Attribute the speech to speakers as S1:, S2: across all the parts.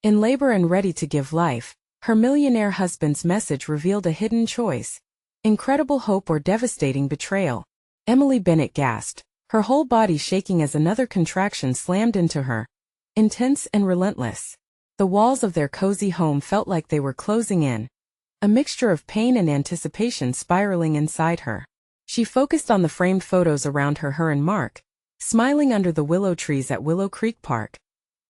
S1: In labor and ready to give life, her millionaire husband's message revealed a hidden choice: incredible hope or devastating betrayal. Emily Bennett gasped, her whole body shaking as another contraction slammed into her. Intense and relentless. The walls of their cozy home felt like they were closing in, a mixture of pain and anticipation spiraling inside her. She focused on the framed photos around her and Mark, smiling under the willow trees at Willow Creek Park.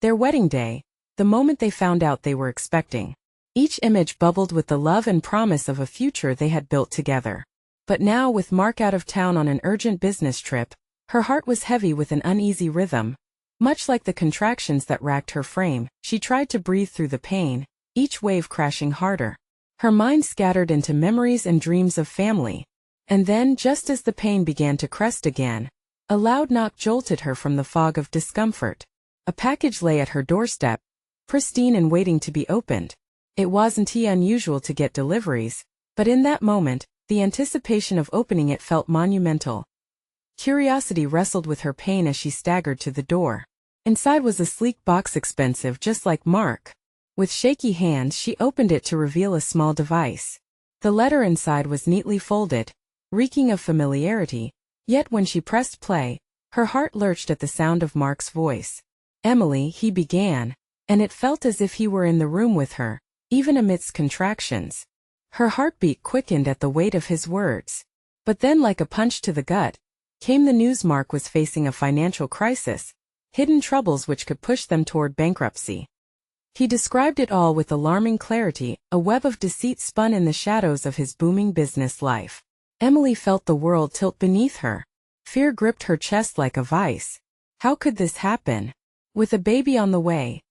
S1: Their wedding day, the moment they found out they were expecting. Each image bubbled with the love and promise of a future they had built together. But now, with Mark out of town on an urgent business trip, her heart was heavy with an uneasy rhythm. Much like the contractions that racked her frame, she tried to breathe through the pain, each wave crashing harder. Her mind scattered into memories and dreams of family. And then, just as the pain began to crest again, a loud knock jolted her from the fog of discomfort. A package lay at her doorstep, pristine and waiting to be opened. It wasn't unusual to get deliveries, but in that moment, the anticipation of opening it felt monumental. Curiosity wrestled with her pain as she staggered to the door. Inside was a sleek box, expensive just like Mark. With shaky hands, she opened it to reveal a small device. The letter inside was neatly folded, reeking of familiarity, yet when she pressed play, her heart lurched at the sound of Mark's voice. "Emily," he began, and it felt as if he were in the room with her, even amidst contractions. Her heartbeat quickened at the weight of his words. But then, like a punch to the gut, came the news: Mark was facing a financial crisis, hidden troubles which could push them toward bankruptcy. He described it all with alarming clarity, a web of deceit spun in the shadows of his booming business life. Emily felt the world tilt beneath her. Fear gripped her chest like a vice. How could this happen? With a baby on the way.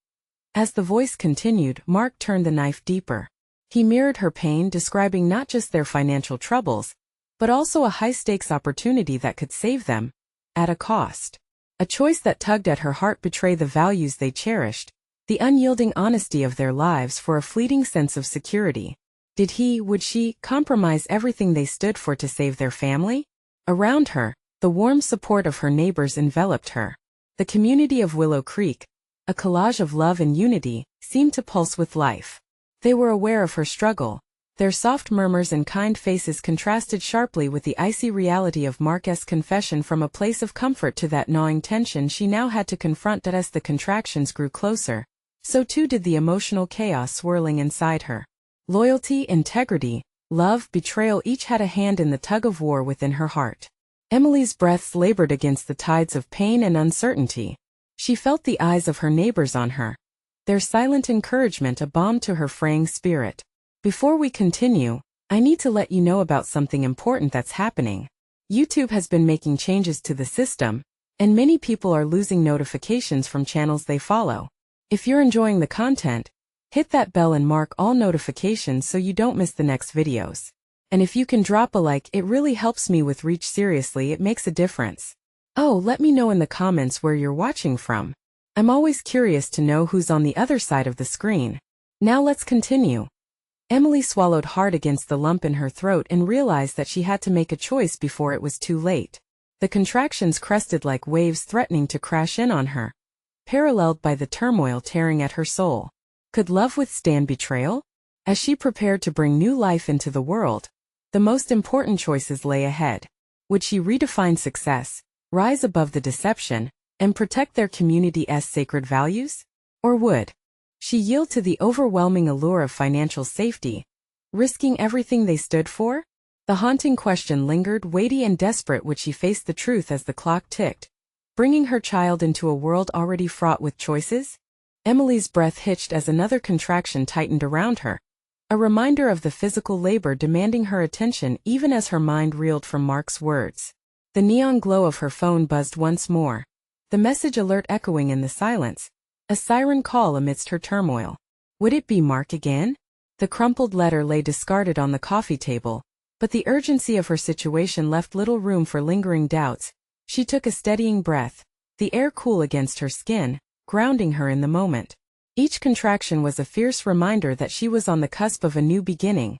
S1: As the voice continued, Mark turned the knife deeper. He mirrored her pain, describing not just their financial troubles, but also a high-stakes opportunity that could save them, at a cost. A choice that tugged at her heart: betray the values they cherished, the unyielding honesty of their lives for a fleeting sense of security. Would she compromise everything they stood for to save their family? Around her, the warm support of her neighbors enveloped her. The community of Willow Creek, a collage of love and unity, seemed to pulse with life. They were aware of her struggle. Their soft murmurs and kind faces contrasted sharply with the icy reality of Mark's confession, from a place of comfort to that gnawing tension she now had to confront. That as the contractions grew closer, so too did the emotional chaos swirling inside her. Loyalty, integrity, love, betrayal, each had a hand in the tug-of-war within her heart. Emily's breaths labored against the tides of pain and uncertainty. She felt the eyes of her neighbors on her, their silent encouragement a balm to her fraying spirit. Before we continue, I need to let you know about something important that's happening. YouTube has been making changes to the system, and many people are losing notifications from channels they follow. If you're enjoying the content, hit that bell and mark all notifications so you don't miss the next videos. And if you can drop a like, it really helps me with reach. Seriously, it makes a difference. Oh, let me know in the comments where you're watching from. I'm always curious to know who's on the other side of the screen. Now let's continue. Emily swallowed hard against the lump in her throat and realized that she had to make a choice before it was too late. The contractions crested like waves, threatening to crash in on her, paralleled by the turmoil tearing at her soul. Could love withstand betrayal? As she prepared to bring new life into the world, the most important choices lay ahead. Would she redefine success, rise above the deception, and protect their community's sacred values? Or would she yield to the overwhelming allure of financial safety, risking everything they stood for? The haunting question lingered, weighty and desperate. Would she face the truth as the clock ticked, bringing her child into a world already fraught with choices? Emily's breath hitched as another contraction tightened around her, a reminder of the physical labor demanding her attention even as her mind reeled from Mark's words. The neon glow of her phone buzzed once more, the message alert echoing in the silence, a siren call amidst her turmoil. Would it be Mark again? The crumpled letter lay discarded on the coffee table, but the urgency of her situation left little room for lingering doubts. She took a steadying breath, the air cool against her skin, grounding her in the moment. Each contraction was a fierce reminder that she was on the cusp of a new beginning.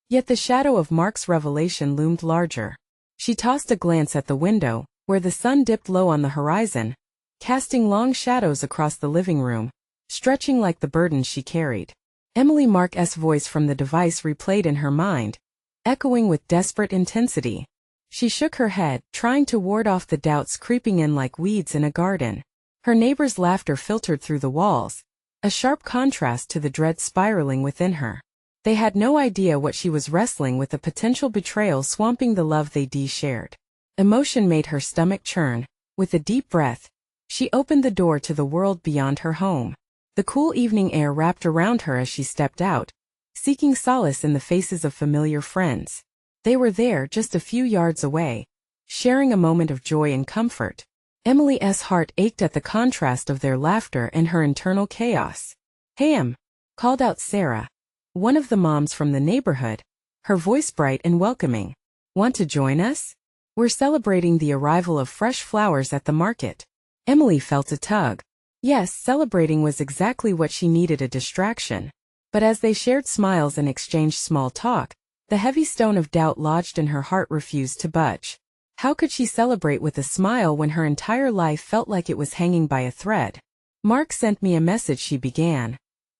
S1: Yet the shadow of Mark's revelation loomed larger. She tossed a glance at the window, where the sun dipped low on the horizon, casting long shadows across the living room. stretching like the burden she carried. Emily Mark's voice from the device replayed in her mind, echoing with desperate intensity. She shook her head, trying to ward off the doubts creeping in like weeds in a garden. Her neighbor's laughter filtered through the walls, a sharp contrast to the dread spiraling within her. They had no idea what she was wrestling with, a potential betrayal swamping the love they shared. Emotion made her stomach churn. With a deep breath, she opened the door to the world beyond her home. The cool evening air wrapped around her as she stepped out, seeking solace in the faces of familiar friends. They were there just a few yards away, sharing a moment of joy and comfort. Emily's heart ached at the contrast of their laughter and her internal chaos. "Hey, called out Sarah, one of the moms from the neighborhood, her voice bright and welcoming. "Want to join us? We're celebrating the arrival of fresh flowers at the market." Emily felt a tug. Yes, celebrating was exactly what she needed, a distraction. But as they shared smiles and exchanged small talk, the heavy stone of doubt lodged in her heart refused to budge. How could she celebrate with a smile when her entire life felt like it was hanging by a thread? "Mark sent me a message," she began,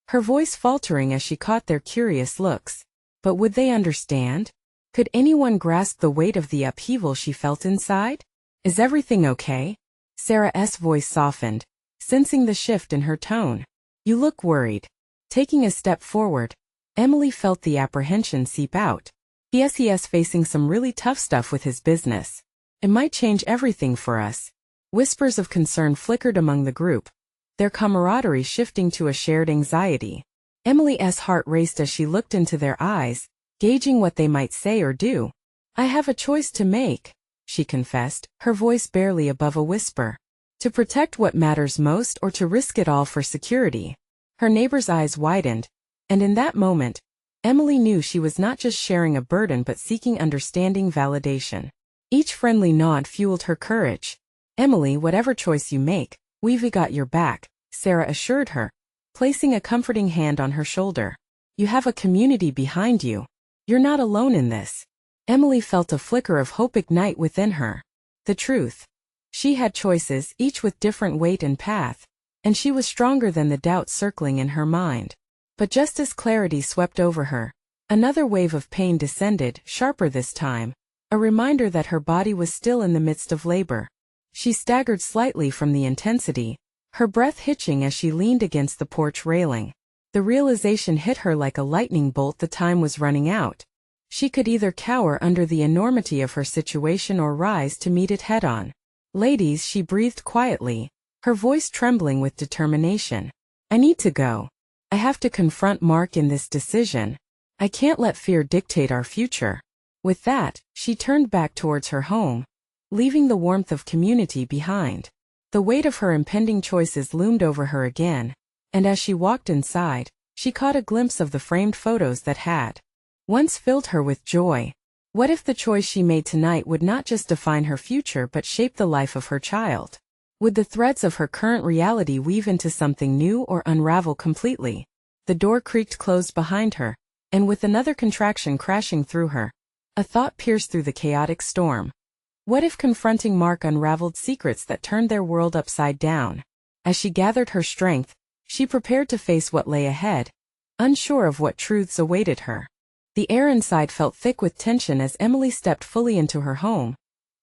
S1: her voice faltering as she caught their curious looks. But would they understand? Could anyone grasp the weight of the upheaval she felt inside? "Is everything okay?" Sarah's voice softened, sensing the shift in her tone. "You look worried." Taking a step forward, Emily felt the apprehension seep out. He's facing some really tough stuff with his business. It might change everything for us." Whispers of concern flickered among the group, their camaraderie shifting to a shared anxiety. Emily's heart raced as she looked into their eyes, gauging what they might say or do. "I have a choice to make," she confessed, her voice barely above a whisper. "To protect what matters most or to risk it all for security." Her neighbor's eyes widened, and in that moment, Emily knew she was not just sharing a burden but seeking understanding, validation. Each friendly nod fueled her courage. "Emily, whatever choice you make, we've got your back," Sarah assured her, placing a comforting hand on her shoulder. "You have a community behind you. You're not alone in this." Emily felt a flicker of hope ignite within her. The truth. She had choices, each with different weight and path, and she was stronger than the doubt circling in her mind. But just as clarity swept over her, another wave of pain descended, sharper this time, a reminder that her body was still in the midst of labor. She staggered slightly from the intensity, her breath hitching as she leaned against the porch railing. The realization hit her like a lightning bolt: the time was running out. She could either cower under the enormity of her situation or rise to meet it head-on. "Ladies," she breathed quietly, her voice trembling with determination. "I need to go. I have to confront Mark in this decision. I can't let fear dictate our future." With that, she turned back towards her home, leaving the warmth of community behind. The weight of her impending choices loomed over her again, and as she walked inside, she caught a glimpse of the framed photos that had once filled her with joy. What if the choice she made tonight would not just define her future but shape the life of her child? Would the threads of her current reality weave into something new or unravel completely? The door creaked closed behind her, and with another contraction crashing through her, a thought pierced through the chaotic storm. What if confronting Mark unraveled secrets that turned their world upside down? As she gathered her strength, she prepared to face what lay ahead, unsure of what truths awaited her. The air inside felt thick with tension as Emily stepped fully into her home,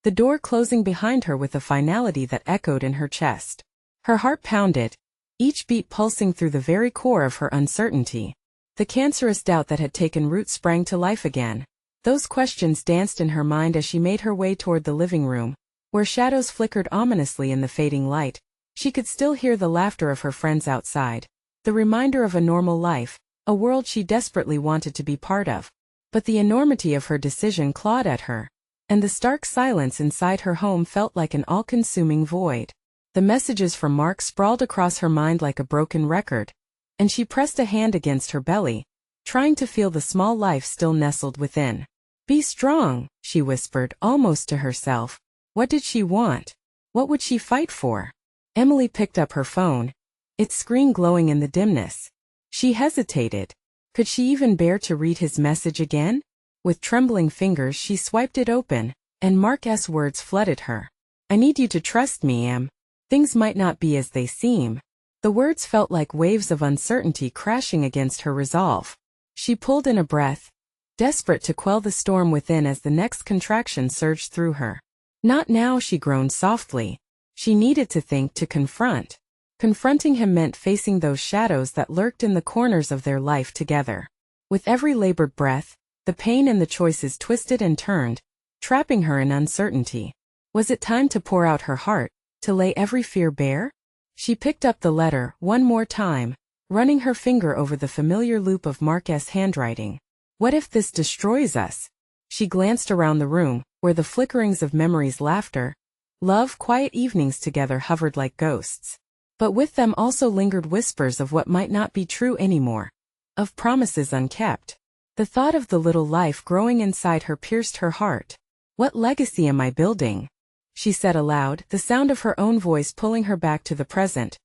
S1: the door closing behind her with a finality that echoed in her chest. Her heart pounded, each beat pulsing through the very core of her uncertainty. The cancerous doubt that had taken root sprang to life again. Those questions danced in her mind as she made her way toward the living room, where shadows flickered ominously in the fading light. She could still hear the laughter of her friends outside, the reminder of a normal life, a world she desperately wanted to be part of. But the enormity of her decision clawed at her, and the stark silence inside her home felt like an all-consuming void. The messages from Mark sprawled across her mind like a broken record, and she pressed a hand against her belly, trying to feel the small life still nestled within. "Be strong," she whispered, almost to herself. What did she want? What would she fight for? Emily picked up her phone, its screen glowing in the dimness. She hesitated. Could she even bear to read his message again? With trembling fingers she swiped it open, and Mark's words flooded her. "I need you to trust me, Em. Things might not be as they seem." The words felt like waves of uncertainty crashing against her resolve. She pulled in a breath, desperate to quell the storm within as the next contraction surged through her. Not now, she groaned softly. She needed to think, to confront. Confronting him meant facing those shadows that lurked in the corners of their life together. With every labored breath, the pain and the choices twisted and turned, trapping her in uncertainty. Was it time to pour out her heart, to lay every fear bare? She picked up the letter one more time, running her finger over the familiar loop of Mark's handwriting. What if this destroys us? She glanced around the room, where the flickerings of memories, laughter, love, quiet evenings together hovered like ghosts. But with them also lingered whispers of what might not be true anymore, of promises unkept. The thought of the little life growing inside her pierced her heart. What legacy am I building? She said aloud, the sound of her own voice pulling her back to the present.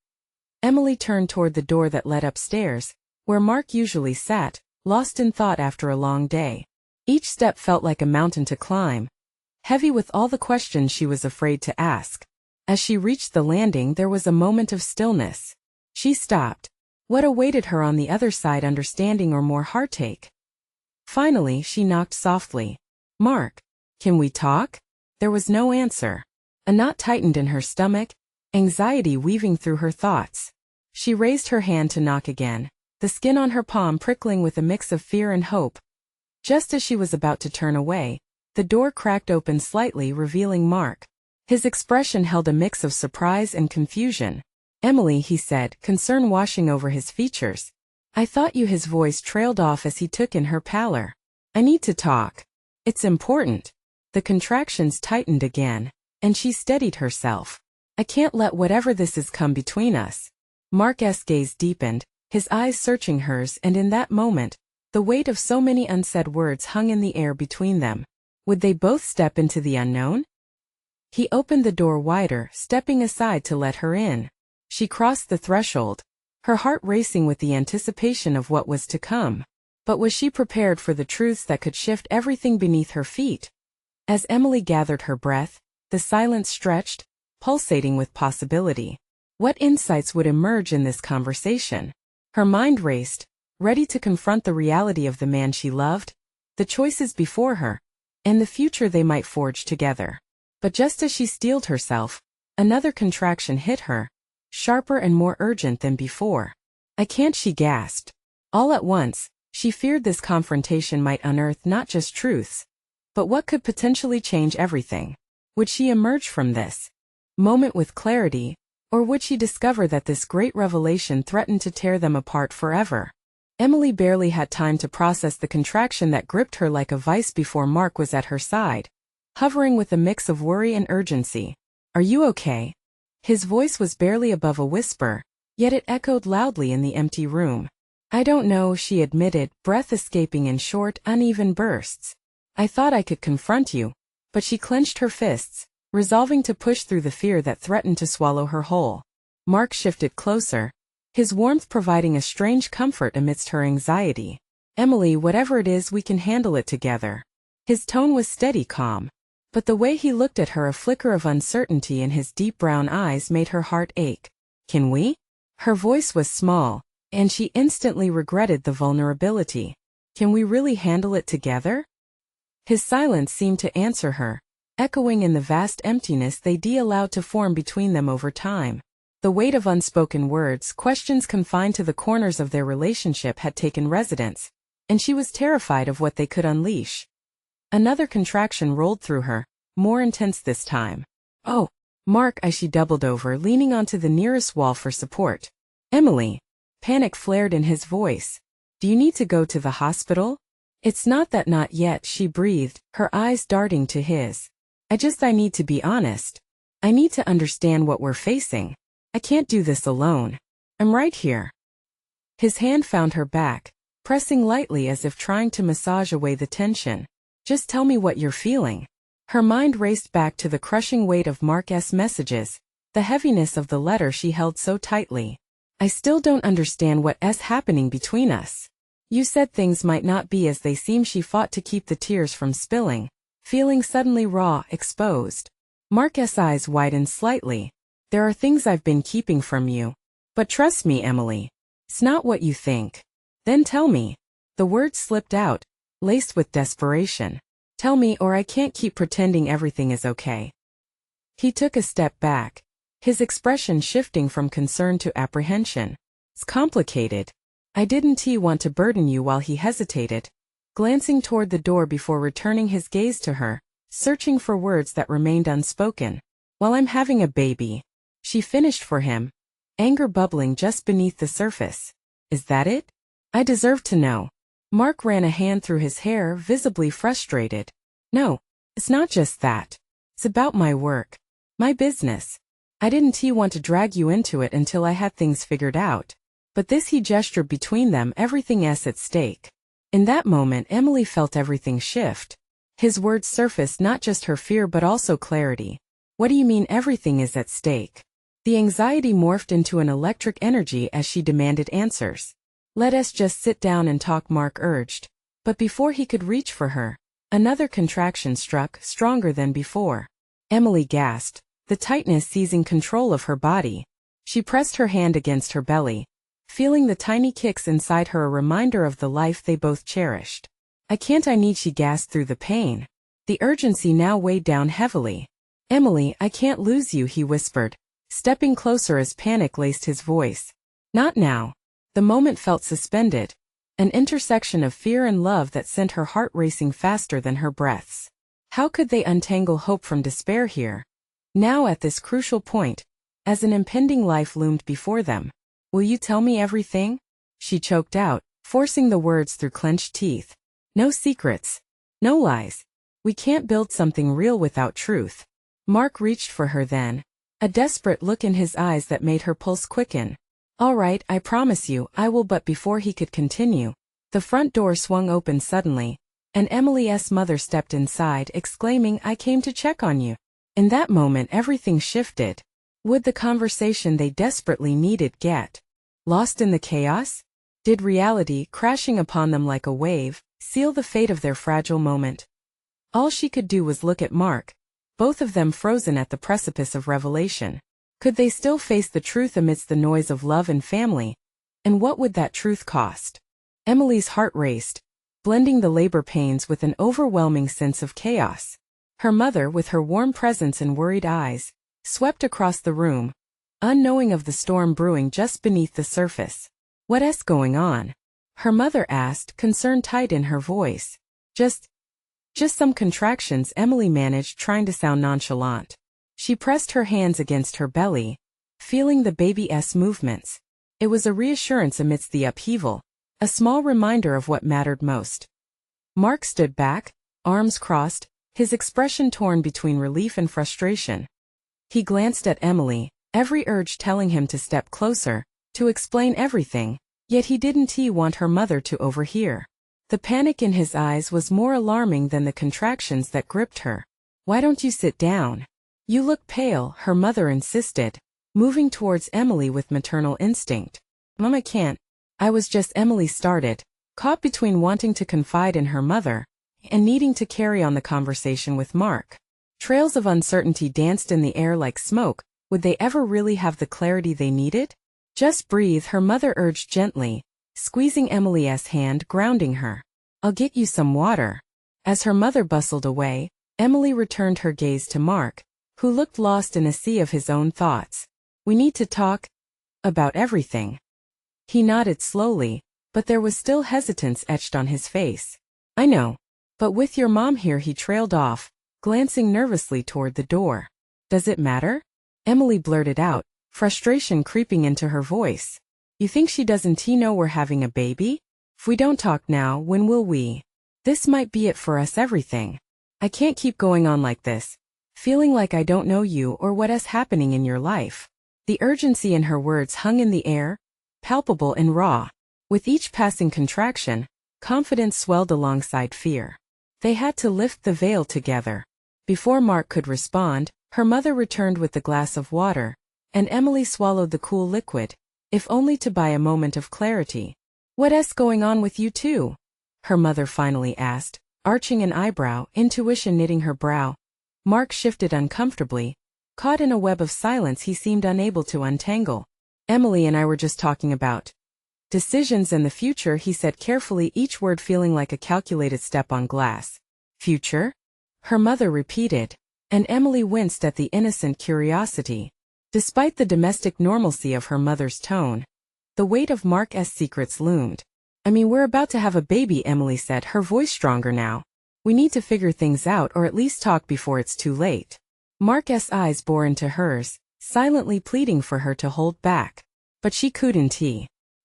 S1: Emily turned toward the door that led upstairs, where Mark usually sat, lost in thought after a long day. Each step felt like a mountain to climb, heavy with all the questions she was afraid to ask. As she reached the landing, there was a moment of stillness. She stopped. What awaited her on the other side, understanding or more heartache? Finally, she knocked softly. Mark, can we talk? There was no answer. A knot tightened in her stomach, anxiety weaving through her thoughts. She raised her hand to knock again, the skin on her palm prickling with a mix of fear and hope. Just as she was about to turn away, the door cracked open slightly, revealing Mark. His expression held a mix of surprise and confusion. Emily, he said, concern washing over his features. I thought you. His voice trailed off as he took in her pallor. I need to talk. It's important. The contractions tightened again, and she steadied herself. I can't let whatever this is come between us. Mark's gaze deepened, his eyes searching hers, and in that moment, the weight of so many unsaid words hung in the air between them. Would they both step into the unknown? He opened the door wider, stepping aside to let her in. She crossed the threshold, her heart racing with the anticipation of what was to come. But was she prepared for the truths that could shift everything beneath her feet? As Emily gathered her breath, the silence stretched, pulsating with possibility. What insights would emerge in this conversation? Her mind raced, ready to confront the reality of the man she loved, the choices before her, and the future they might forge together. But just as she steeled herself, another contraction hit her, sharper and more urgent than before. I can't, she gasped. All at once, she feared this confrontation might unearth not just truths, but what could potentially change everything. Would she emerge from this moment with clarity, or would she discover that this great revelation threatened to tear them apart forever? Emily barely had time to process the contraction that gripped her like a vice before Mark was at her side, hovering with a mix of worry and urgency. Are you okay? His voice was barely above a whisper, yet it echoed loudly in the empty room. I don't know, she admitted, breath escaping in short, uneven bursts. I thought I could confront you, but she clenched her fists, resolving to push through the fear that threatened to swallow her whole. Mark shifted closer, his warmth providing a strange comfort amidst her anxiety. Emily, whatever it is, we can handle it together. His tone was steady, calm, but the way he looked at her, a flicker of uncertainty in his deep brown eyes, made her heart ache. Can we? Her voice was small, and she instantly regretted the vulnerability. Can we really handle it together? His silence seemed to answer her, echoing in the vast emptiness they'd allowed to form between them over time. The weight of unspoken words, questions confined to the corners of their relationship, had taken residence, and she was terrified of what they could unleash. Another contraction rolled through her, more intense this time. Oh, Mark, she doubled over, leaning onto the nearest wall for support. Emily. Panic flared in his voice. Do you need to go to the hospital? It's not that, not yet, she breathed, her eyes darting to his. I need to be honest. I need to understand what we're facing. I can't do this alone. I'm right here. His hand found her back, pressing lightly as if trying to massage away the tension. Just tell me what you're feeling. Her mind raced back to the crushing weight of Mark's messages, the heaviness of the letter she held so tightly. I still don't understand what's happening between us. You said things might not be as they seem. She fought to keep the tears from spilling, feeling suddenly raw, exposed. Mark's eyes widened slightly. There are things I've been keeping from you. But trust me, Emily. It's not what you think. Then tell me. The words slipped out, laced with desperation. Tell me or I can't keep pretending everything is okay. He took a step back, his expression shifting from concern to apprehension. It's complicated. I didn't want to burden you while he hesitated, glancing toward the door before returning his gaze to her, searching for words that remained unspoken. While I'm having a baby. She finished for him, anger bubbling just beneath the surface. Is that it? I deserve to know. Mark ran a hand through his hair, visibly frustrated. No, it's not just that. It's about my work. My business. I didn't want to drag you into it until I had things figured out. But this he gestured between them, everything is at stake. In that moment Emily felt everything shift. His words surfaced not just her fear but also clarity. What do you mean everything is at stake? The anxiety morphed into an electric energy as she demanded answers. Let us just sit down and talk, Mark urged. But before he could reach for her, another contraction struck, stronger than before. Emily gasped, the tightness seizing control of her body. She pressed her hand against her belly, feeling the tiny kicks inside her, a reminder of the life they both cherished. I need, she gasped through the pain. The urgency now weighed down heavily. Emily, I can't lose you, he whispered, stepping closer as panic laced his voice. Not now. The moment felt suspended, an intersection of fear and love that sent her heart racing faster than her breaths. How could they untangle hope from despair here? Now at this crucial point, as an impending life loomed before them. Will you tell me everything? She choked out, forcing the words through clenched teeth. No secrets. No lies. We can't build something real without truth. Mark reached for her then, a desperate look in his eyes that made her pulse quicken. All right, I promise you, I will. But before he could continue, the front door swung open suddenly, and Emily's mother stepped inside, exclaiming, I came to check on you. In that moment everything shifted. Would the conversation they desperately needed get lost in the chaos? Did reality, crashing upon them like a wave, seal the fate of their fragile moment? All she could do was look at Mark, both of them frozen at the precipice of revelation. Could they still face the truth amidst the noise of love and family? And what would that truth cost? Emily's heart raced, blending the labor pains with an overwhelming sense of chaos. Her mother, with her warm presence and worried eyes, swept across the room, unknowing of the storm brewing just beneath the surface. What's going on? Her mother asked, concern tight in her voice. Just some contractions, Emily managed, trying to sound nonchalant. She pressed her hands against her belly, feeling the baby's movements. It was a reassurance amidst the upheaval, a small reminder of what mattered most. Mark stood back, arms crossed, his expression torn between relief and frustration. He glanced at Emily, every urge telling him to step closer, to explain everything, yet he didn't want her mother to overhear. The panic in his eyes was more alarming than the contractions that gripped her. Why don't you sit down? You look pale, her mother insisted, moving towards Emily with maternal instinct. Mom, I can't. I was just, Emily started, caught between wanting to confide in her mother and needing to carry on the conversation with Mark. Trails of uncertainty danced in the air like smoke. Would they ever really have the clarity they needed? Just breathe, her mother urged gently, squeezing Emily's hand, grounding her. I'll get you some water. As her mother bustled away, Emily returned her gaze to Mark, who looked lost in a sea of his own thoughts. We need to talk about everything. He nodded slowly, but there was still hesitance etched on his face. I know. But with your mom here, he trailed off, glancing nervously toward the door. Does it matter? Emily blurted out, frustration creeping into her voice. You think she doesn't know we're having a baby? If we don't talk now, when will we? This might be it for us, everything. I can't keep going on like this, feeling like I don't know you or what is happening in your life. The urgency in her words hung in the air, palpable and raw. With each passing contraction, confidence swelled alongside fear. They had to lift the veil together. Before Mark could respond, her mother returned with the glass of water, and Emily swallowed the cool liquid, if only to buy a moment of clarity. What's going on with you two? Her mother finally asked, arching an eyebrow, intuition knitting her brow. Mark shifted uncomfortably, caught in a web of silence he seemed unable to untangle. Emily and I were just talking about decisions and the future, he said carefully, each word feeling like a calculated step on glass. Future? Her mother repeated, and Emily winced at the innocent curiosity. Despite the domestic normalcy of her mother's tone, the weight of Mark's secrets loomed. I mean, we're about to have a baby, Emily said, her voice stronger now. We need to figure things out, or at least talk before it's too late. Mark's eyes bore into hers, silently pleading for her to hold back. But she couldn't.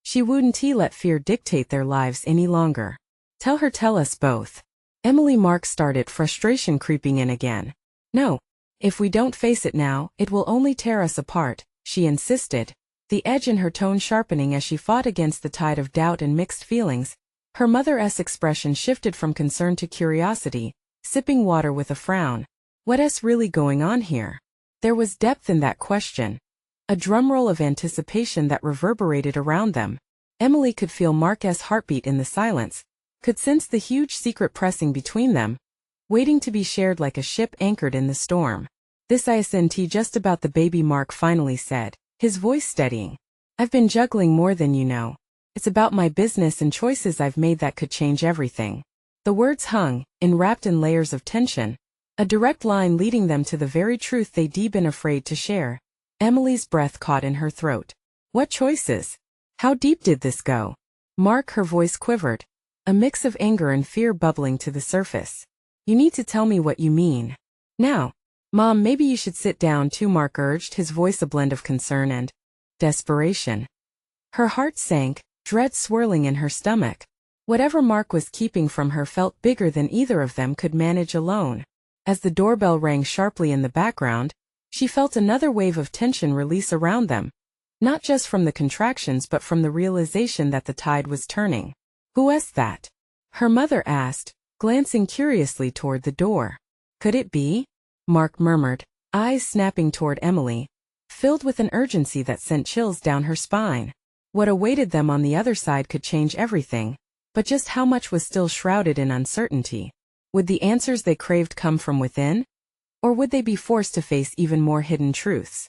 S1: She wouldn't let fear dictate their lives any longer. Tell us both. Emily, Mark started, frustration creeping in again. No. If we don't face it now, it will only tear us apart, she insisted, the edge in her tone sharpening as she fought against the tide of doubt and mixed feelings. Her mother's expression shifted from concern to curiosity, sipping water with a frown. What's really going on here? There was depth in that question. A drumroll of anticipation that reverberated around them. Emily could feel Mark's heartbeat in the silence, could sense the huge secret pressing between them, waiting to be shared like a ship anchored in the storm. This isn't just about the baby, Mark finally said, his voice steadying. I've been juggling more than you know. It's about my business and choices I've made that could change everything. The words hung, enwrapped in layers of tension, a direct line leading them to the very truth they'd been afraid to share. Emily's breath caught in her throat. What choices? How deep did this go? Mark, her voice quivered, a mix of anger and fear bubbling to the surface. You need to tell me what you mean. Now. Mom, maybe you should sit down too, Mark urged, his voice a blend of concern and desperation. Her heart sank, dread swirling in her stomach. Whatever Mark was keeping from her felt bigger than either of them could manage alone. As the doorbell rang sharply in the background, she felt another wave of tension release around them. Not just from the contractions but from the realization that the tide was turning. Who's that? Her mother asked, glancing curiously toward the door. Could it be? Mark murmured, eyes snapping toward Emily, filled with an urgency that sent chills down her spine. What awaited them on the other side could change everything, but just how much was still shrouded in uncertainty. Would the answers they craved come from within? Or would they be forced to face even more hidden truths?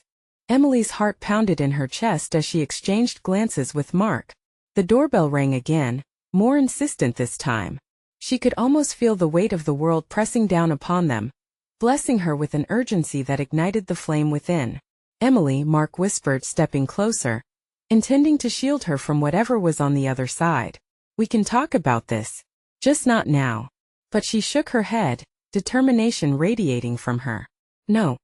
S1: Emily's heart pounded in her chest as she exchanged glances with Mark. The doorbell rang again, more insistent this time. She could almost feel the weight of the world pressing down upon them, blessing her with an urgency that ignited the flame within. Emily, Mark whispered, stepping closer, intending to shield her from whatever was on the other side. We can talk about this. Just not now. But she shook her head, determination radiating from her. No.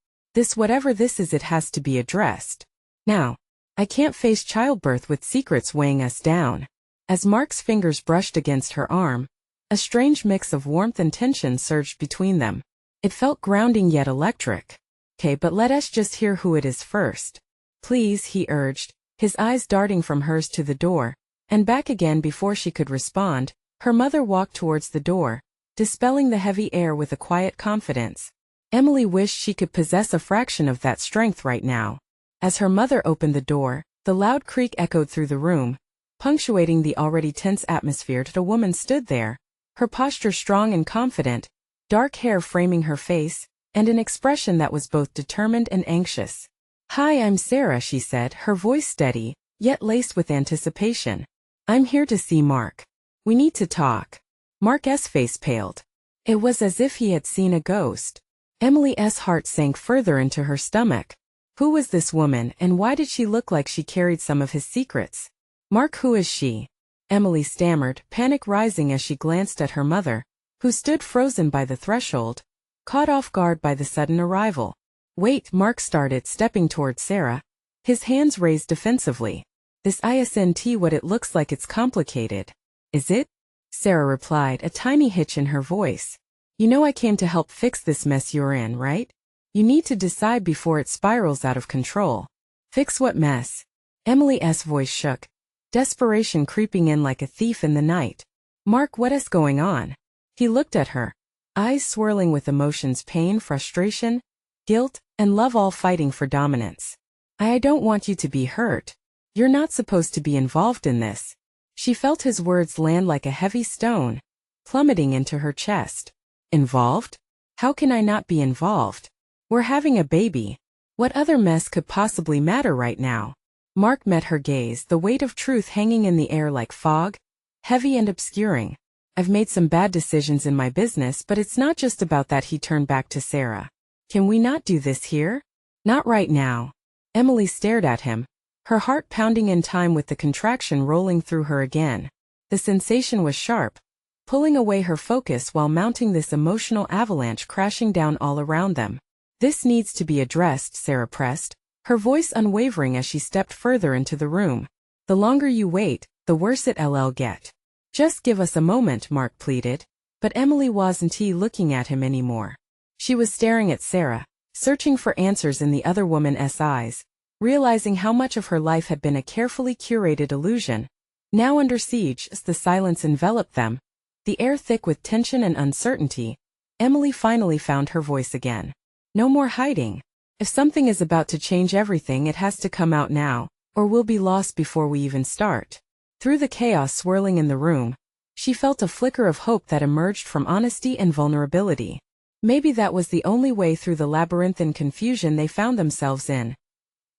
S1: Whatever this is, it has to be addressed. Now. I can't face childbirth with secrets weighing us down. As Mark's fingers brushed against her arm, a strange mix of warmth and tension surged between them. It felt grounding yet electric. Okay, but let us just hear who it is first. Please, he urged, his eyes darting from hers to the door, and back again before she could respond. Her mother walked towards the door, dispelling the heavy air with a quiet confidence. Emily wished she could possess a fraction of that strength right now. As her mother opened the door, the loud creak echoed through the room, punctuating the already tense atmosphere. The woman stood there, her posture strong and confident, dark hair framing her face, and an expression that was both determined and anxious. Hi, I'm Sarah, she said, her voice steady, yet laced with anticipation. I'm here to see Mark. We need to talk. Mark's face paled. It was as if he had seen a ghost. Emily's heart sank further into her stomach. Who was this woman, and why did she look like she carried some of his secrets? Mark, who is she? Emily stammered, panic rising as she glanced at her mother, who stood frozen by the threshold, caught off guard by the sudden arrival. Wait, Mark started, stepping toward Sarah, his hands raised defensively. This isn't what it looks like. It's complicated. Is it? Sarah replied, a tiny hitch in her voice. You know I came to help fix this mess you're in, right? You need to decide before it spirals out of control. Fix what mess? Emily's voice shook, desperation creeping in like a thief in the night. Mark, what is going on? He looked at her, eyes swirling with emotions, pain, frustration, guilt, and love, all fighting for dominance. I don't want you to be hurt. You're not supposed to be involved in this. She felt his words land like a heavy stone, plummeting into her chest. Involved? How can I not be involved? We're having a baby. What other mess could possibly matter right now? Mark met her gaze, the weight of truth hanging in the air like fog, heavy and obscuring. I've made some bad decisions in my business, but it's not just about that. He turned back to Sarah. Can we not do this here? Not right now. Emily stared at him, her heart pounding in time with the contraction rolling through her again. The sensation was sharp, pulling away her focus while mounting this emotional avalanche crashing down all around them. This needs to be addressed, Sarah pressed, her voice unwavering as she stepped further into the room. The longer you wait, the worse it'll get. Just give us a moment, Mark pleaded. But Emily wasn't looking at him anymore. She was staring at Sarah, searching for answers in the other woman's eyes, realizing how much of her life had been a carefully curated illusion. Now under siege as the silence enveloped them, the air thick with tension and uncertainty, Emily finally found her voice again. No more hiding. If something is about to change everything, it has to come out now, or we'll be lost before we even start. Through the chaos swirling in the room, she felt a flicker of hope that emerged from honesty and vulnerability. Maybe that was the only way through the labyrinthine confusion they found themselves in.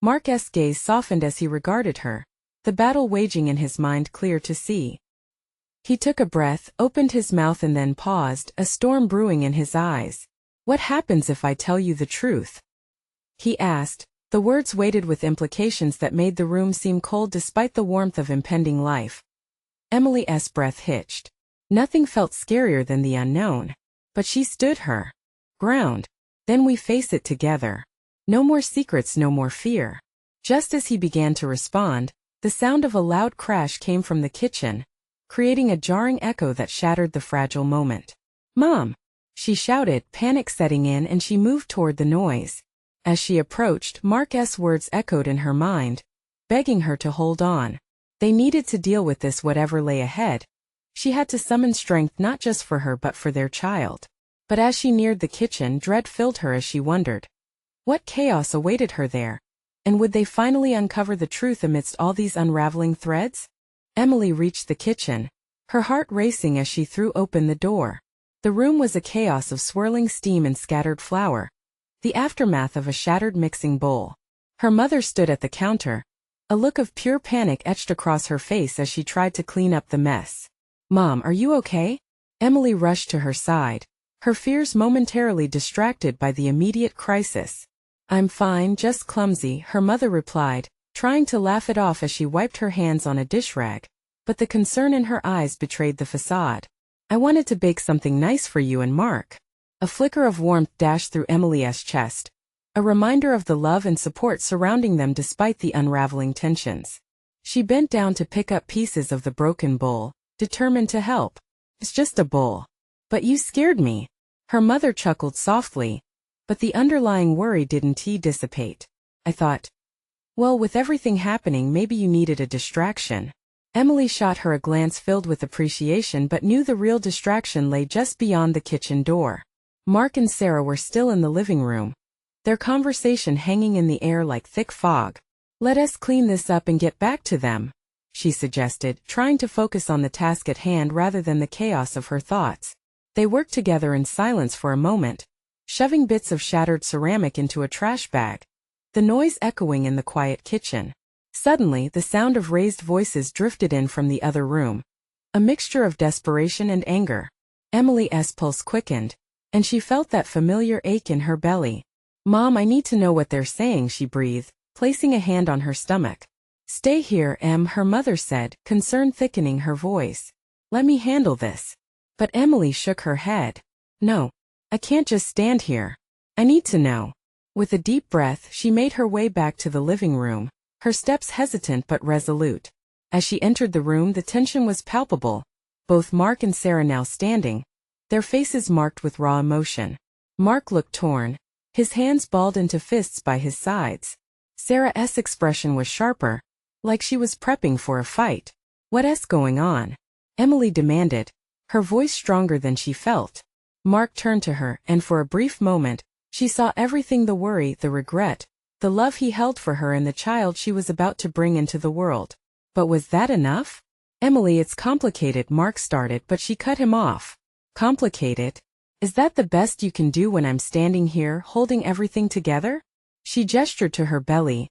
S1: Mark's gaze softened as he regarded her, the battle waging in his mind clear to see. He took a breath, opened his mouth and then paused, a storm brewing in his eyes. What happens if I tell you the truth? He asked, the words weighted with implications that made the room seem cold despite the warmth of impending life. Emily's breath hitched. Nothing felt scarier than the unknown. But she stood her ground. Then we face it together. No more secrets, no more fear. Just as he began to respond, the sound of a loud crash came from the kitchen, creating a jarring echo that shattered the fragile moment. Mom! She shouted, panic setting in, and she moved toward the noise. As she approached, Mark's words echoed in her mind, begging her to hold on. They needed to deal with this whatever lay ahead. She had to summon strength not just for her but for their child. But as she neared the kitchen, dread filled her as she wondered what chaos awaited her there. And would they finally uncover the truth amidst all these unraveling threads? Emily reached the kitchen, her heart racing as she threw open the door. The room was a chaos of swirling steam and scattered flour, the aftermath of a shattered mixing bowl. Her mother stood at the counter, a look of pure panic etched across her face as she tried to clean up the mess. Mom, are you okay? Emily rushed to her side, her fears momentarily distracted by the immediate crisis. I'm fine, just clumsy, her mother replied, trying to laugh it off as she wiped her hands on a dish rag. But the concern in her eyes betrayed the facade. I wanted to bake something nice for you and Mark. A flicker of warmth dashed through Emily's chest, a reminder of the love and support surrounding them despite the unraveling tensions. She bent down to pick up pieces of the broken bowl, determined to help. It's just a bowl. But you scared me. Her mother chuckled softly, but the underlying worry didn't dissipate. I thought, well, with everything happening, maybe you needed a distraction. Emily shot her a glance filled with appreciation but knew the real distraction lay just beyond the kitchen door. Mark and Sarah were still in the living room, their conversation hanging in the air like thick fog. Let us clean this up and get back to them, she suggested, trying to focus on the task at hand rather than the chaos of her thoughts. They worked together in silence for a moment, shoving bits of shattered ceramic into a trash bag, the noise echoing in the quiet kitchen. Suddenly, the sound of raised voices drifted in from the other room, a mixture of desperation and anger. Emily's pulse quickened, and she felt that familiar ache in her belly. Mom, I need to know what they're saying, she breathed, placing a hand on her stomach. Stay here, Em, her mother said, concern thickening her voice. Let me handle this. But Emily shook her head. No, I can't just stand here. I need to know. With a deep breath, she made her way back to the living room, her steps hesitant but resolute. As she entered the room, the tension was palpable, both Mark and Sarah now standing, their faces marked with raw emotion. Mark looked torn, his hands balled into fists by his sides. Sarah's expression was sharper, like she was prepping for a fight. What's going on? Emily demanded, her voice stronger than she felt. Mark turned to her, and for a brief moment, she saw everything: the worry, the regret, the love he held for her and the child she was about to bring into the world. But was that enough? Emily, it's complicated, Mark started, but she cut him off. Complicated? Is that the best you can do when I'm standing here, holding everything together? She gestured to her belly,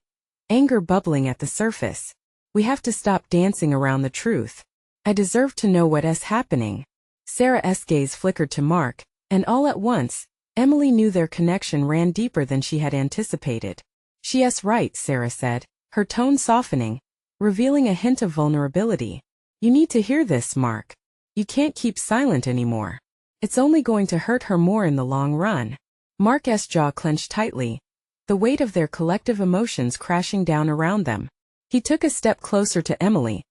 S1: anger bubbling at the surface. We have to stop dancing around the truth. I deserve to know what's happening. Sarah's gaze flickered to Mark, and all at once, Emily knew their connection ran deeper than she had anticipated. She's right, Sarah said, her tone softening, revealing a hint of vulnerability. You need to hear this, Mark. You can't keep silent anymore. It's only going to hurt her more in the long run. Mark's jaw clenched tightly, the weight of their collective emotions crashing down around them. He took a step closer to Emily,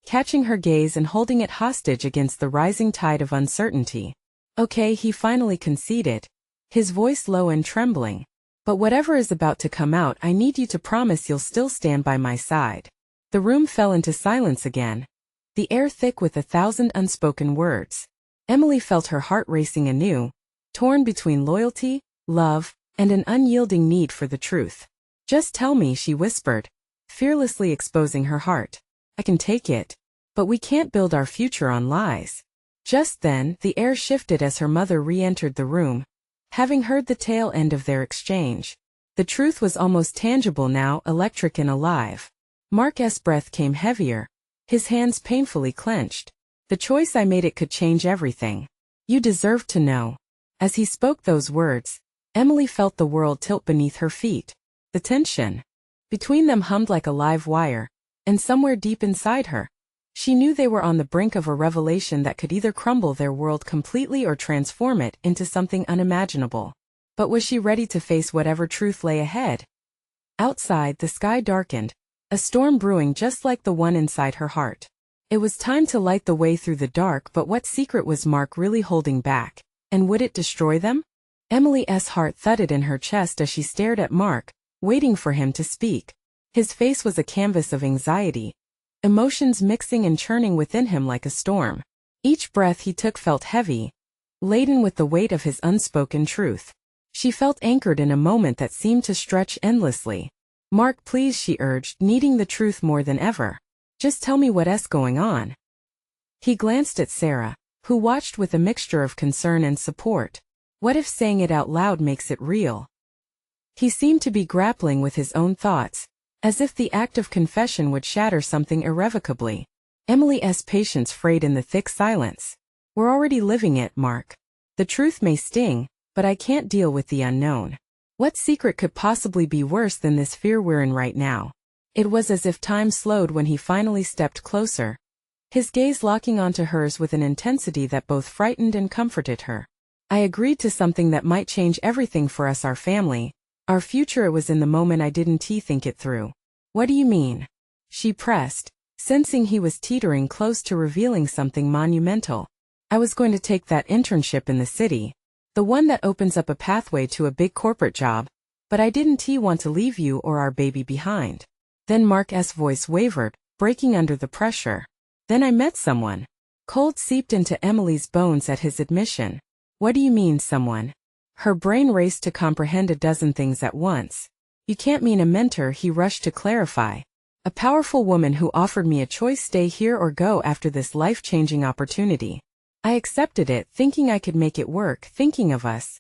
S1: catching her gaze and holding it hostage against the rising tide of uncertainty. Okay, he finally conceded, his voice low and trembling. But whatever is about to come out, I need you to promise you'll still stand by my side. The room fell into silence again, the air thick with 1,000 unspoken words. Emily felt her heart racing anew, torn between loyalty, love, and an unyielding need for the truth. Just tell me, she whispered, fearlessly exposing her heart. I can take it. But we can't build our future on lies. Just then, the air shifted as her mother re-entered the room, having heard the tail end of their exchange. The truth was almost tangible now, electric and alive. Mark's breath came heavier, his hands painfully clenched. The choice I made, it could change everything. You deserve to know. As he spoke those words, Emily felt the world tilt beneath her feet. The tension between them hummed like a live wire, and somewhere deep inside her, she knew they were on the brink of a revelation that could either crumble their world completely or transform it into something unimaginable. But was she ready to face whatever truth lay ahead? Outside, the sky darkened, a storm brewing just like the one inside her heart. It was time to light the way through the dark, but what secret was Mark really holding back, and would it destroy them? Emily's heart thudded in her chest as she stared at Mark, waiting for him to speak. His face was a canvas of anxiety, emotions mixing and churning within him like a storm. Each breath he took felt heavy, laden with the weight of his unspoken truth. She felt anchored in a moment that seemed to stretch endlessly. Mark, please, she urged, needing the truth more than ever. Just tell me what's going on. He glanced at Sarah, who watched with a mixture of concern and support. What if saying it out loud makes it real? He seemed to be grappling with his own thoughts, as if the act of confession would shatter something irrevocably. Emily's patience frayed in the thick silence. We're already living it, Mark. The truth may sting, but I can't deal with the unknown. What secret could possibly be worse than this fear we're in right now? It was as if time slowed when he finally stepped closer, his gaze locking onto hers with an intensity that both frightened and comforted her. I agreed to something that might change everything for us, our family, our future. It was in the moment I didn't think it through. What do you mean? She pressed, sensing he was teetering close to revealing something monumental. I was going to take that internship in the city, the one that opens up a pathway to a big corporate job, but I didn't want to leave you or our baby behind. Then Mark's voice wavered, breaking under the pressure. Then I met someone. Cold seeped into Emily's bones at his admission. What do you mean, someone? Her brain raced to comprehend a dozen things at once. You can't mean a mentor, he rushed to clarify. A powerful woman who offered me a choice: stay here or go after this life-changing opportunity. I accepted it, thinking I could make it work, thinking of us.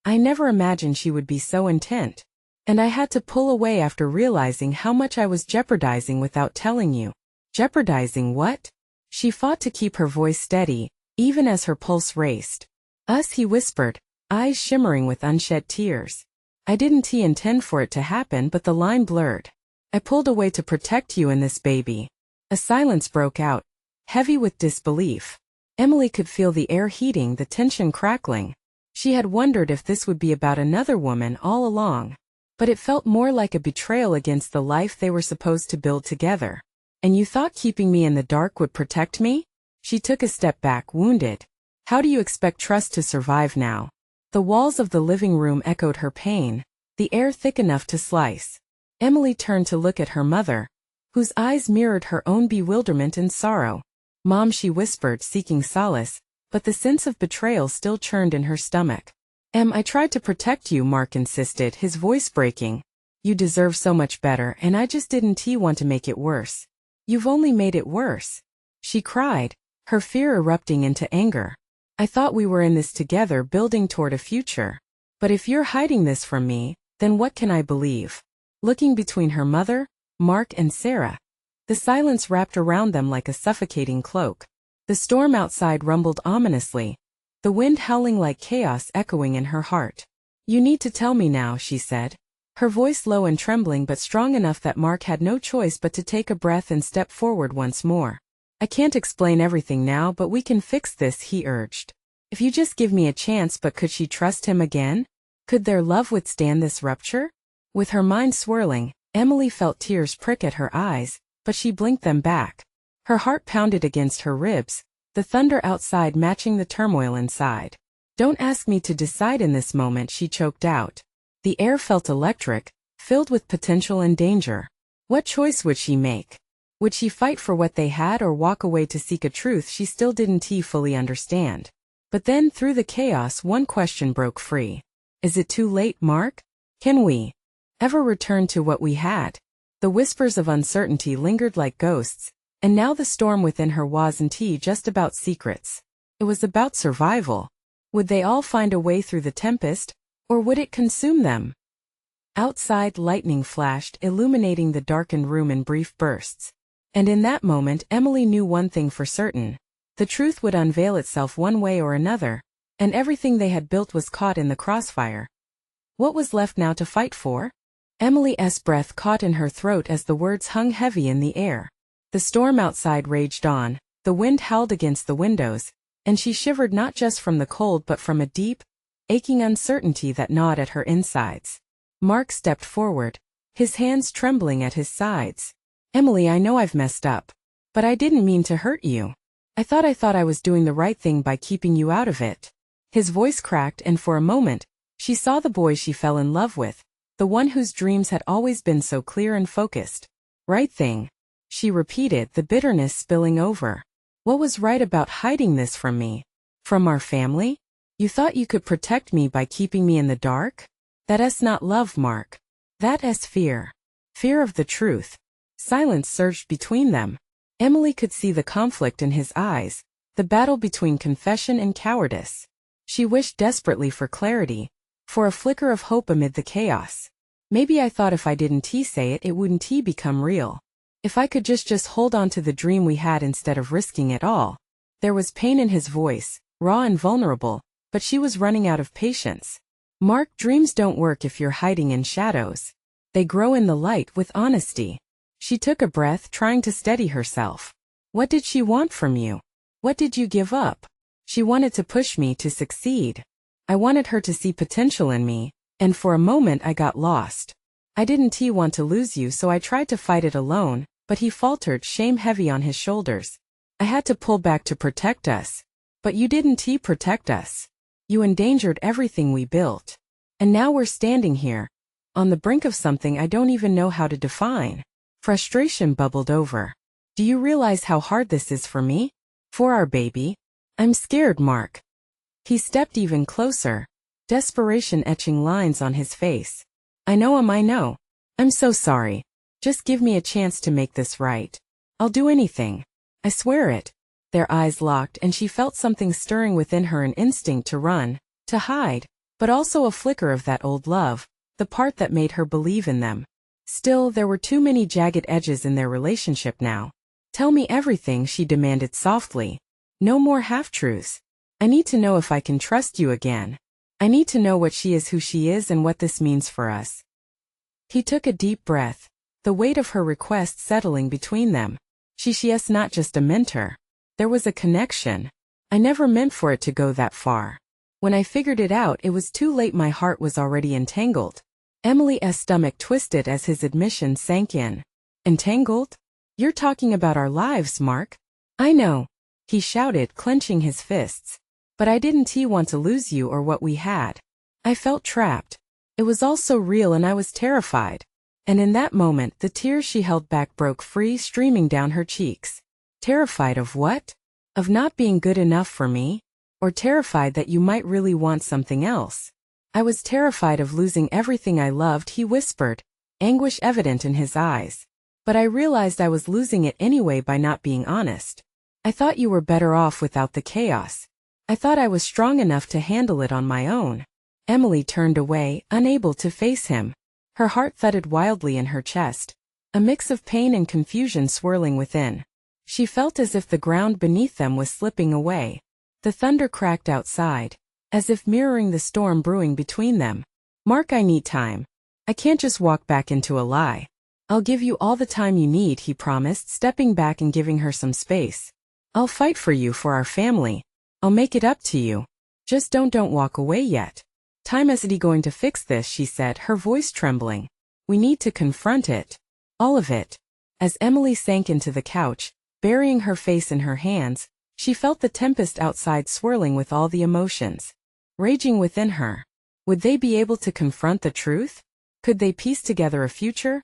S1: I never imagined she would be so intent. And I had to pull away after realizing how much I was jeopardizing without telling you. Jeopardizing what? She fought to keep her voice steady, even as her pulse raced. Us, he whispered, eyes shimmering with unshed tears. I didn't intend for it to happen, but the line blurred. I pulled away to protect you and this baby. A silence broke out, heavy with disbelief. Emily could feel the air heating, the tension crackling. She had wondered if this would be about another woman all along. But it felt more like a betrayal against the life they were supposed to build together. And you thought keeping me in the dark would protect me? She took a step back, wounded. How do you expect trust to survive now? The walls of the living room echoed her pain, the air thick enough to slice. Emily turned to look at her mother, whose eyes mirrored her own bewilderment and sorrow. Mom, she whispered, seeking solace, but the sense of betrayal still churned in her stomach. I tried to protect you, Mark insisted, his voice breaking. You deserve so much better, and I just didn't want to make it worse. You've only made it worse, she cried, her fear erupting into anger. I thought we were in this together, building toward a future. But if you're hiding this from me, then what can I believe? Looking between her mother, Mark and Sarah. The silence wrapped around them like a suffocating cloak. The storm outside rumbled ominously, the wind howling like chaos echoing in her heart. "You need to tell me now," she said, her voice low and trembling but strong enough that Mark had no choice but to take a breath and step forward once more. "I can't explain everything now, but we can fix this," he urged. "If you just give me a chance." But could she trust him again? Could their love withstand this rupture? With her mind swirling, Emily felt tears prick at her eyes, but she blinked them back. Her heart pounded against her ribs, the thunder outside matching the turmoil inside. "Don't ask me to decide in this moment," she choked out. The air felt electric, filled with potential and danger. What choice would she make? Would she fight for what they had or walk away to seek a truth she still didn't fully understand? But then through the chaos one question broke free. Is it too late, Mark? Can we ever return to what we had? The whispers of uncertainty lingered like ghosts, and now the storm within her wasn't just about secrets. It was about survival. Would they all find a way through the tempest, or would it consume them? Outside, lightning flashed, illuminating the darkened room in brief bursts. And in that moment Emily knew one thing for certain. The truth would unveil itself one way or another, and everything they had built was caught in the crossfire. What was left now to fight for? Emily's breath caught in her throat as the words hung heavy in the air. The storm outside raged on, the wind howled against the windows, and she shivered not just from the cold but from a deep, aching uncertainty that gnawed at her insides. Mark stepped forward, his hands trembling at his sides. "Emily, I know I've messed up. But I didn't mean to hurt you. I thought I was doing the right thing by keeping you out of it." His voice cracked, and for a moment, she saw the boy she fell in love with, the one whose dreams had always been so clear and focused. "Right thing," she repeated, the bitterness spilling over. "What was right about hiding this from me? From our family? You thought you could protect me by keeping me in the dark? That's not love, Mark. That's fear. Fear of the truth." Silence surged between them. Emily could see the conflict in his eyes, the battle between confession and cowardice. She wished desperately for clarity, for a flicker of hope amid the chaos. "Maybe I thought if I didn't say it, it wouldn't become real. If I could just hold on to the dream we had instead of risking it all." There was pain in his voice, raw and vulnerable, but she was running out of patience. "Mark, dreams don't work if you're hiding in shadows. They grow in the light with honesty." She took a breath, trying to steady herself. "What did she want from you? What did you give up?" "She wanted to push me to succeed. I wanted her to see potential in me, and for a moment I got lost. I didn't want to lose you, so I tried to fight it alone," but he faltered, shame heavy on his shoulders. "I had to pull back to protect us. But you didn't protect us. You endangered everything we built. And now we're standing here, on the brink of something I don't even know how to define." Frustration bubbled over. "Do you realize how hard this is for me? For our baby? I'm scared, Mark." He stepped even closer, desperation etching lines on his face. I know. I'm so sorry. Just give me a chance to make this right. I'll do anything. I swear it." Their eyes locked, and she felt something stirring within her, an instinct to run, to hide, but also a flicker of that old love, the part that made her believe in them. Still, there were too many jagged edges in their relationship now. "Tell me everything," she demanded softly. "No more half-truths. I need to know if I can trust you again. I need to know what she is, who she is, and what this means for us." He took a deep breath, the weight of her request settling between them. She's not just a mentor. There was a connection. "I never meant for it to go that far. When I figured it out, it was too late. My heart was already entangled." Emily's stomach twisted as his admission sank in. "Entangled? You're talking about our lives, Mark." "I know," he shouted, clenching his fists. "But I didn't want to lose you or what we had. I felt trapped. It was all so real, and I was terrified." And in that moment, the tears she held back broke free, streaming down her cheeks. "Terrified of what? Of not being good enough for me? Or terrified that you might really want something else?" "I was terrified of losing everything I loved," he whispered, anguish evident in his eyes. "But I realized I was losing it anyway by not being honest. I thought you were better off without the chaos. I thought I was strong enough to handle it on my own." Emily turned away, unable to face him. Her heart thudded wildly in her chest. a mix of pain and confusion swirling within. She felt as if the ground beneath them was slipping away. The thunder cracked outside, as if mirroring the storm brewing between them. "Mark, I need time. I can't just walk back into a lie." "I'll give you all the time you need," he promised, stepping back and giving her some space. "I'll fight for you, for our family. I'll make it up to you. Just don't walk away yet." "Time isn't going to fix this," she said, her voice trembling. "We need to confront it. All of it." As Emily sank into the couch, burying her face in her hands, she felt the tempest outside swirling with all the emotions raging within her. Would they be able to confront the truth? Could they piece together a future?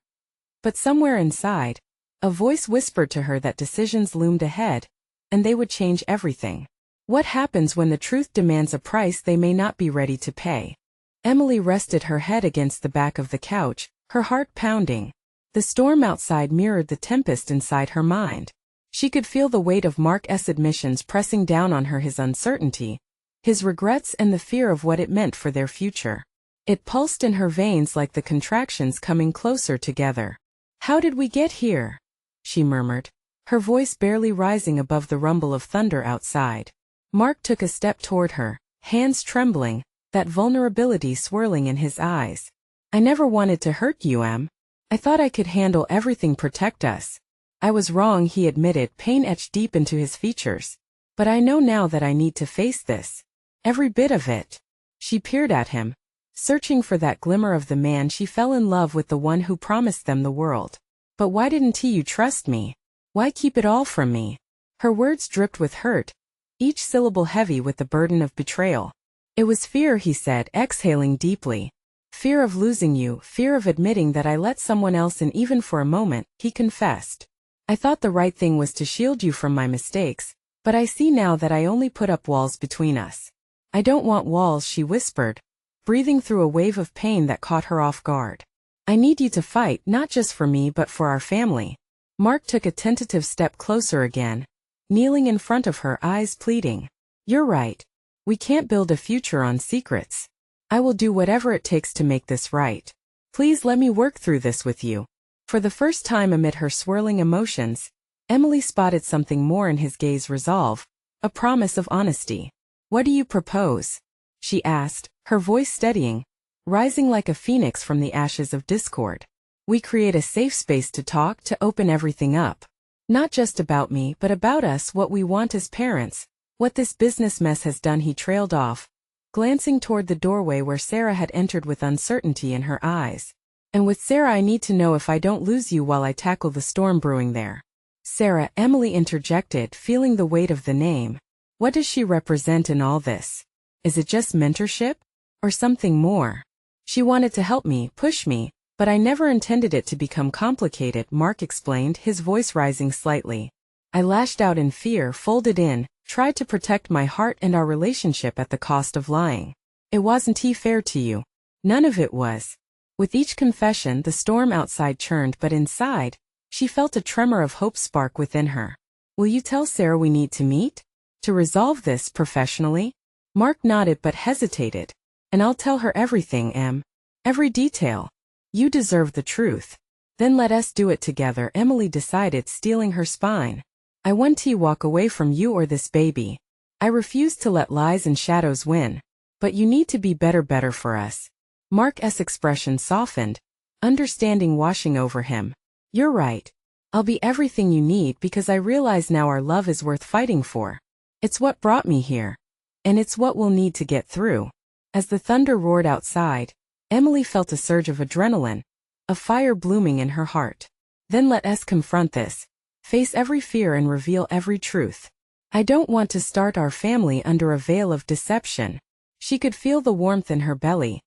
S1: But somewhere inside, a voice whispered to her that decisions loomed ahead, and they would change everything. What happens when the truth demands a price they may not be ready to pay? Emily rested her head against the back of the couch, her heart pounding. The storm outside mirrored the tempest inside her mind. She could feel the weight of Mark's admissions pressing down on her, his uncertainty, his regrets, and the fear of what it meant for their future. It pulsed in her veins like the contractions coming closer together. "How did we get here?" she murmured, her voice barely rising above the rumble of thunder outside. Mark took a step toward her, hands trembling, that vulnerability swirling in his eyes. "I never wanted to hurt you, Em. I thought I could handle everything, protect us." "I was wrong," he admitted, pain etched deep into his features. "But I know now that I need to face this. Every bit of it." She peered at him, searching for that glimmer of the man she fell in love with, the one who promised them the world. "But why didn't you trust me? Why keep it all from me?" Her words dripped with hurt, each syllable heavy with the burden of betrayal. "It was fear," he said, exhaling deeply. "Fear of losing you, fear of admitting that I let someone else in even for a moment," he confessed. "I thought the right thing was to shield you from my mistakes, but I see now that I only put up walls between us." "I don't want walls," she whispered, breathing through a wave of pain that caught her off guard. "I need you to fight, not just for me but for our family." Mark took a tentative step closer again, kneeling in front of her, eyes pleading. "You're right. We can't build a future on secrets. I will do whatever it takes to make this right. Please let me work through this with you." For the first time amid her swirling emotions, Emily spotted something more in his gaze: resolve, a promise of honesty. "What do you propose?" she asked, her voice steadying, rising like a phoenix from the ashes of discord. "We create a safe space to talk, to open everything up. Not just about me, but about us, what we want as parents, what this business mess has done." He trailed off, glancing toward the doorway where Sarah had entered with uncertainty in her eyes. "And with Sarah, I need to know if I don't lose you while I tackle the storm brewing there." "Sarah," Emily interjected, feeling the weight of the name. "What does she represent in all this? Is it just mentorship? Or something more?" "She wanted to help me, push me, but I never intended it to become complicated," Mark explained, his voice rising slightly. "I lashed out in fear, folded in, tried to protect my heart and our relationship at the cost of lying. It wasn't fair to you. None of it was." With each confession, the storm outside churned, but inside, she felt a tremor of hope spark within her. "Will you tell Sarah we need to meet? To resolve this professionally?" Mark nodded but hesitated. "And I'll tell her everything, Em. Every detail. You deserve the truth." "Then let us do it together," Emily decided, steeling her spine. "I want to walk away from you or this baby. I refuse to let lies and shadows win. But you need to be better for us." Mark's expression softened, understanding washing over him. "You're right. I'll be everything you need because I realize now our love is worth fighting for. It's what brought me here. And it's what we'll need to get through." As the thunder roared outside, Emily felt a surge of adrenaline, a fire blooming in her heart. "Then let us confront this. Face every fear and reveal every truth. I don't want to start our family under a veil of deception." She could feel the warmth in her belly,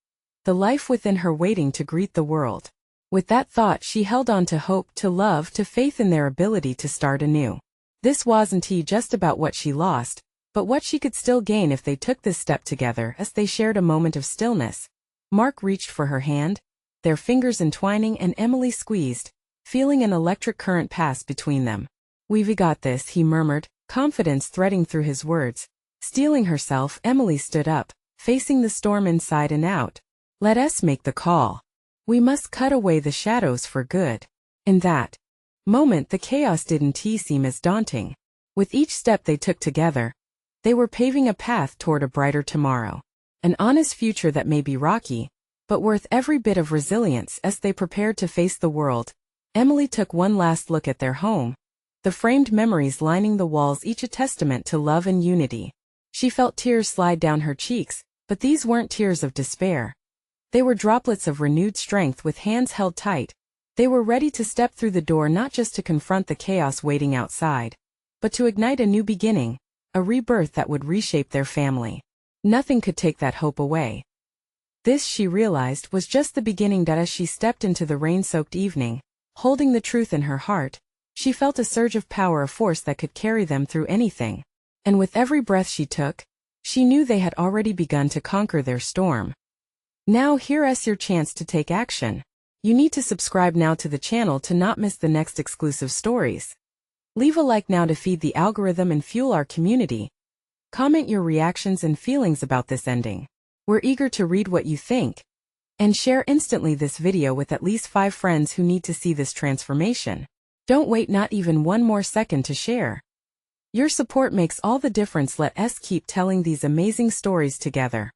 S1: the life within her waiting to greet the world. With that thought, she held on to hope, to love, to faith in their ability to start anew. This wasn't just about what she lost, but what she could still gain if they took this step together. As they shared a moment of stillness, Mark reached for her hand, their fingers entwining, and Emily squeezed, feeling an electric current pass between them. "We've got this," he murmured, confidence threading through his words. Steeling herself, Emily stood up, facing the storm inside and out. "Let us make the call. We must cut away the shadows for good." In that moment, the chaos didn't seem as daunting. With each step they took together, they were paving a path toward a brighter tomorrow. An honest future that may be rocky, but worth every bit of resilience. As they prepared to face the world, Emily took one last look at their home, the framed memories lining the walls, each a testament to love and unity. She felt tears slide down her cheeks, but these weren't tears of despair. They were droplets of renewed strength. With hands held tight, they were ready to step through the door, not just to confront the chaos waiting outside, but to ignite a new beginning, a rebirth that would reshape their family. Nothing could take that hope away. This, she realized, was just the beginning. That as she stepped into the rain-soaked evening, holding the truth in her heart, she felt a surge of power, a force that could carry them through anything. And with every breath she took, she knew they had already begun to conquer their storm. Now here's your chance to take action. You need to subscribe now to the channel to not miss the next exclusive stories. Leave a like now to feed the algorithm and fuel our community. Comment your reactions and feelings about this ending. We're eager to read what you think. And share instantly this video with at least 5 friends who need to see this transformation. Don't wait not even one more second to share. Your support makes all the difference. Let us keep telling these amazing stories together.